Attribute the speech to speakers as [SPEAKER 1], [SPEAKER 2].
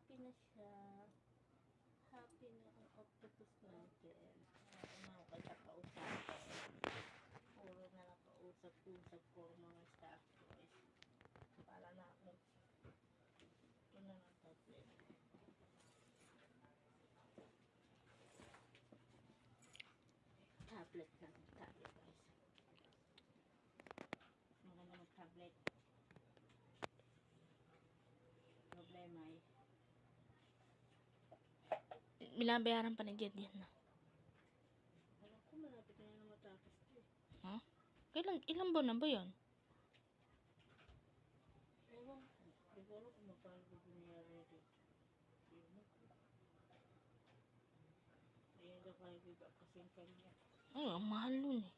[SPEAKER 1] happy na siya. Happy na ang octopus natin. Ano ko sa kausapin. Puro na nakausap-usap ko ang mga staff boys. Para na ako. Ito na ng tablet. Tablet lang. Tablet guys. Maganda mag-tablet. Problema eh.
[SPEAKER 2] Binabayaran pa ni Jed yan na.
[SPEAKER 1] Alam ko malapit na yan matapos ko eh.
[SPEAKER 2] Ha? Ilang buwan na ba yun?
[SPEAKER 1] Ewan ko. Di ko alam kung magkano ko binayaran ito. Ayan daw kayo biba kasi yung kanya.
[SPEAKER 2] Ay, ang mahal nun eh.